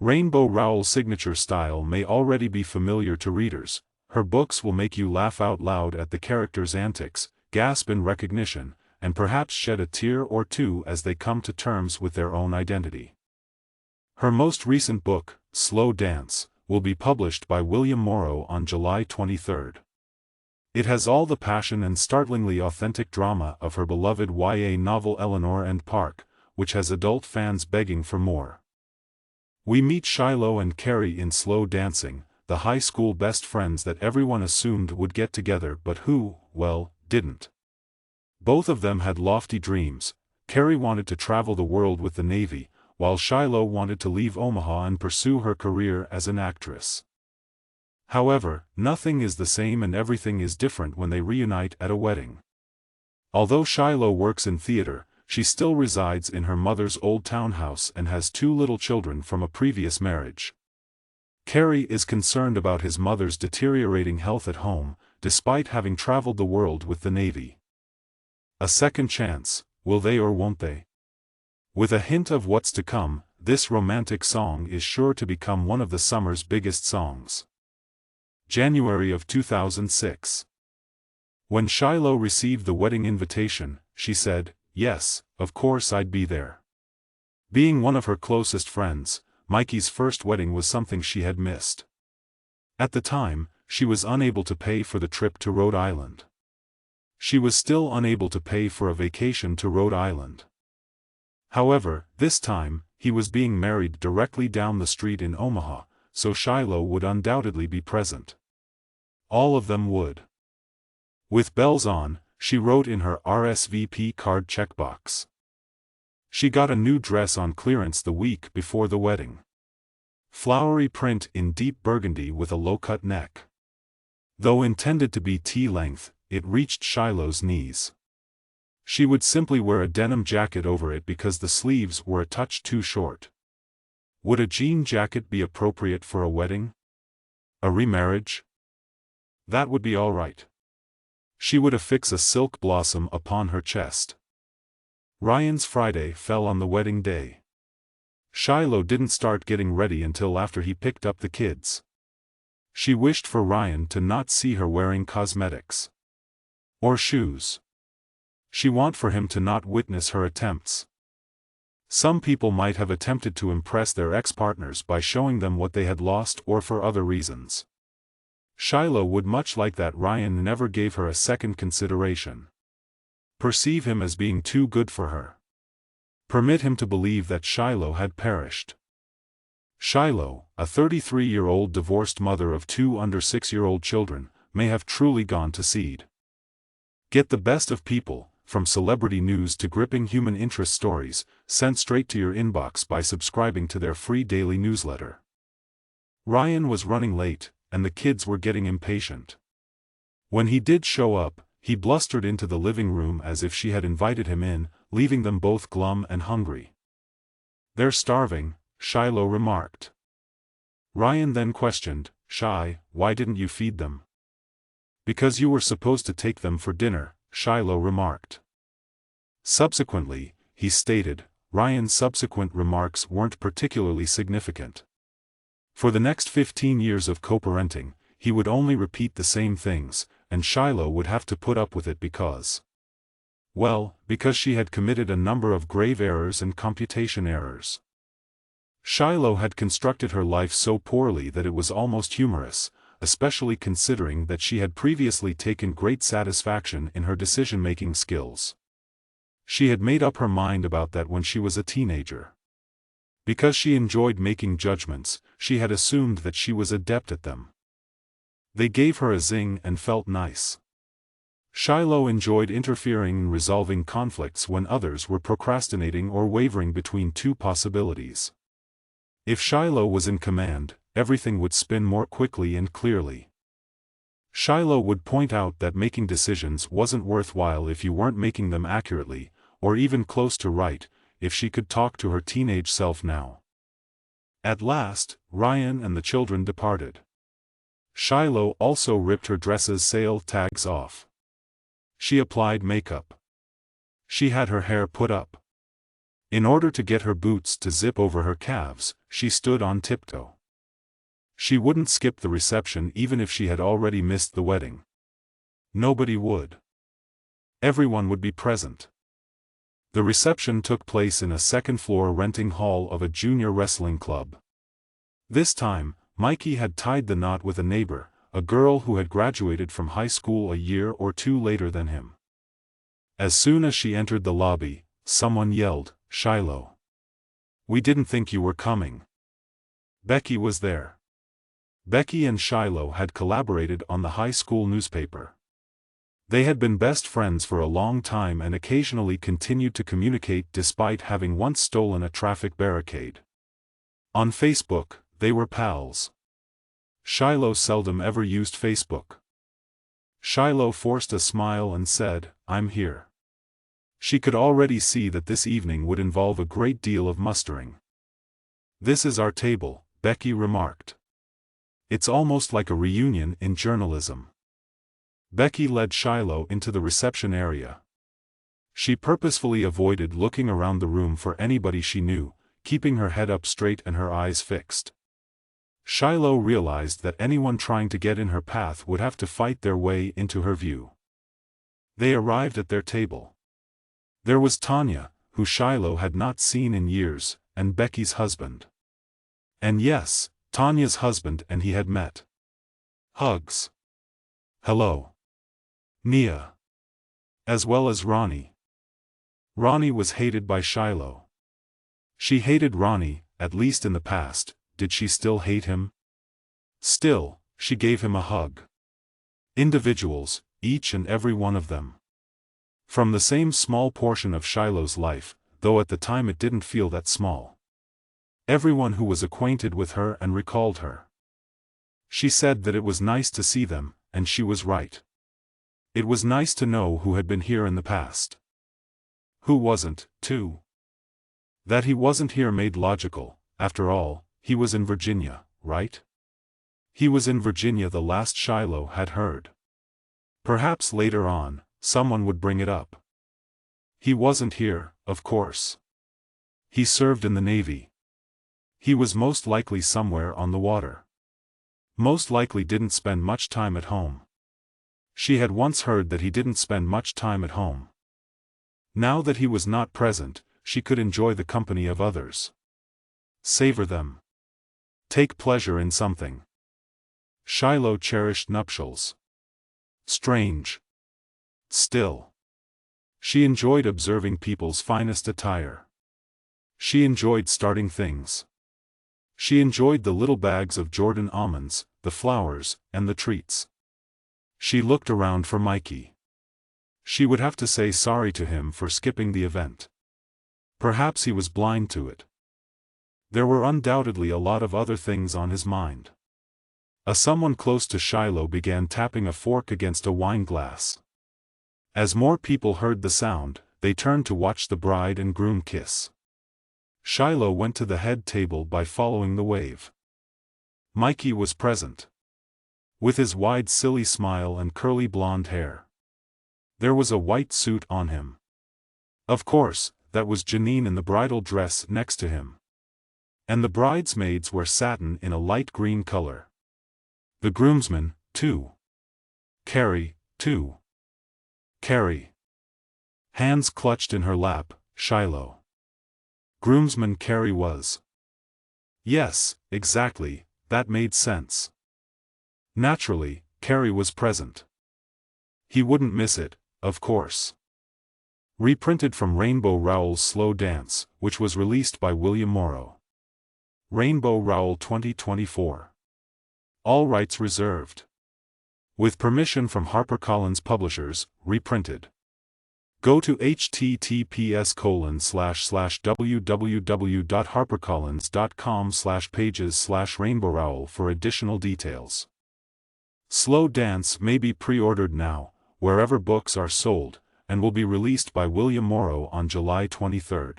Rainbow Rowell's signature style may already be familiar to readers. Her books will make you laugh out loud at the characters' antics, gasp in recognition, and perhaps shed a tear or two as they come to terms with their own identity. Her most recent book, Slow Dance, will be published by William Morrow on July 23. It has all the passion and startlingly authentic drama of her beloved YA novel Eleanor Park, which has adult fans begging for more. We meet Shiloh and Carrie in Slow Dancing, the high school best friends that everyone assumed would get together but who, well, didn't. Both of them had lofty dreams. Carrie wanted to travel the world with the Navy, while Shiloh wanted to leave Omaha and pursue her career as an actress. However, nothing is the same and everything is different when they reunite at a wedding. Although Shiloh works in theater, she still resides in her mother's old townhouse and has 2 little children from a previous marriage. Carrie is concerned about his mother's deteriorating health at home, despite having traveled the world with the Navy. A second chance, will they or won't they? With a hint of what's to come, this romantic song is sure to become one of the summer's biggest songs. January of 2006. When Shiloh received the wedding invitation, she said, "Yes, of course I'd be there." Being one of her closest friends, Mikey's first wedding was something she had missed. At the time, she was unable to pay for the trip to Rhode Island. She was still unable to pay for a vacation to Rhode Island. However, this time, he was being married directly down the street in Omaha, so Shiloh would undoubtedly be present. All of them would. With bells on, she wrote in her RSVP card checkbox. She got a new dress on clearance the week before the wedding. Flowery print in deep burgundy with a low-cut neck. Though intended to be tea-length, it reached Shiloh's knees. She would simply wear a denim jacket over it because the sleeves were a touch too short. Would a jean jacket be appropriate for a wedding? A remarriage? That would be all right. She would affix a silk blossom upon her chest. Ryan's Friday fell on the wedding day. Shiloh didn't start getting ready until after he picked up the kids. She wished for Ryan to not see her wearing cosmetics or shoes. She wanted for him to not witness her attempts. Some people might have attempted to impress their ex-partners by showing them what they had lost or for other reasons. Shiloh would much like that Ryan never gave her a second consideration. Perceive him as being too good for her. Permit him to believe that Shiloh had perished. Shiloh, a 33-year-old divorced mother of 2 under 6-year-old children, may have truly gone to seed. Get the best of people, from celebrity news to gripping human interest stories, sent straight to your inbox by subscribing to their free daily newsletter. Ryan was running late, and the kids were getting impatient. When he did show up, he blustered into the living room as if she had invited him in, leaving them both glum and hungry. "They're starving," Shiloh remarked. Ryan then questioned, "Shi, why didn't you feed them?" "Because you were supposed to take them for dinner," Shiloh remarked. Subsequently, he stated, Ryan's subsequent remarks weren't particularly significant. For the next 15 years of co-parenting, he would only repeat the same things, and Shiloh would have to put up with it because she had committed a number of grave errors and computation errors. Shiloh had constructed her life so poorly that it was almost humorous, especially considering that she had previously taken great satisfaction in her decision-making skills. She had made up her mind about that when she was a teenager. Because she enjoyed making judgments, she had assumed that she was adept at them. They gave her a zing and felt nice. Shiloh enjoyed interfering and resolving conflicts when others were procrastinating or wavering between 2 possibilities. If Shiloh was in command, everything would spin more quickly and clearly. Shiloh would point out that making decisions wasn't worthwhile if you weren't making them accurately, or even close to right, if she could talk to her teenage self now. At last, Ryan and the children departed. Shiloh also ripped her dress's sale tags off. She applied makeup. She had her hair put up. In order to get her boots to zip over her calves, she stood on tiptoe. She wouldn't skip the reception even if she had already missed the wedding. Nobody would. Everyone would be present. The reception took place in a second-floor renting hall of a junior wrestling club. This time, Mikey had tied the knot with a neighbor, a girl who had graduated from high school a year or two later than him. As soon as she entered the lobby, someone yelled, "Shiloh! We didn't think you were coming." Becky was there. Becky and Shiloh had collaborated on the high school newspaper. They had been best friends for a long time and occasionally continued to communicate despite having once stolen a traffic barricade. On Facebook, they were pals. Shiloh seldom ever used Facebook. Shiloh forced a smile and said, "I'm here." She could already see that this evening would involve a great deal of mustering. "This is our table," Becky remarked. "It's almost like a reunion in journalism." Becky led Shiloh into the reception area. She purposefully avoided looking around the room for anybody she knew, keeping her head up straight and her eyes fixed. Shiloh realized that anyone trying to get in her path would have to fight their way into her view. They arrived at their table. There was Tanya, who Shiloh had not seen in years, and Becky's husband. And yes, Tanya's husband and he had met. Hugs. Hello. Nia. As well as Ronnie. Ronnie was hated by Shiloh. She hated Ronnie, at least in the past. Did she still hate him? Still, she gave him a hug. Individuals, each and every one of them. From the same small portion of Shiloh's life, though at the time it didn't feel that small. Everyone who was acquainted with her and recalled her. She said that it was nice to see them, and she was right. It was nice to know who had been here in the past. Who wasn't, too. That he wasn't here made logical. After all, he was in Virginia, right? He was in Virginia, the last Shiloh had heard. Perhaps later on, someone would bring it up. He wasn't here, of course. He served in the Navy. He was most likely somewhere on the water. Most likely didn't spend much time at home. She had once heard that he didn't spend much time at home. Now that he was not present, she could enjoy the company of others. Savor them. Take pleasure in something. Shiloh cherished nuptials. Strange. Still. She enjoyed observing people's finest attire. She enjoyed starting things. She enjoyed the little bags of Jordan almonds, the flowers, and the treats. She looked around for Mikey. She would have to say sorry to him for skipping the event. Perhaps he was blind to it. There were undoubtedly a lot of other things on his mind. Someone close to Shiloh began tapping a fork against a wine glass. As more people heard the sound, they turned to watch the bride and groom kiss. Shiloh went to the head table by following the wave. Mikey was present. With his wide silly smile and curly blonde hair. There was a white suit on him. Of course, that was Janine in the bridal dress next to him. And the bridesmaids were satin in a light green color. The groomsmen, too. Carrie, too. Carrie. Hands clutched in her lap, Shiloh. Groomsman Carrie was. Yes, exactly, that made sense. Naturally, Carrie was present. He wouldn't miss it, of course. Reprinted from Rowell's Slow Dance, which was released by William Morrow. Rowell 2024. All rights reserved. With permission from HarperCollins Publishers, reprinted. Go to https://www.harpercollins.com/pages/RainbowRowell for additional details. Slow Dance may be pre-ordered now, wherever books are sold, and will be released by William Morrow on July 23.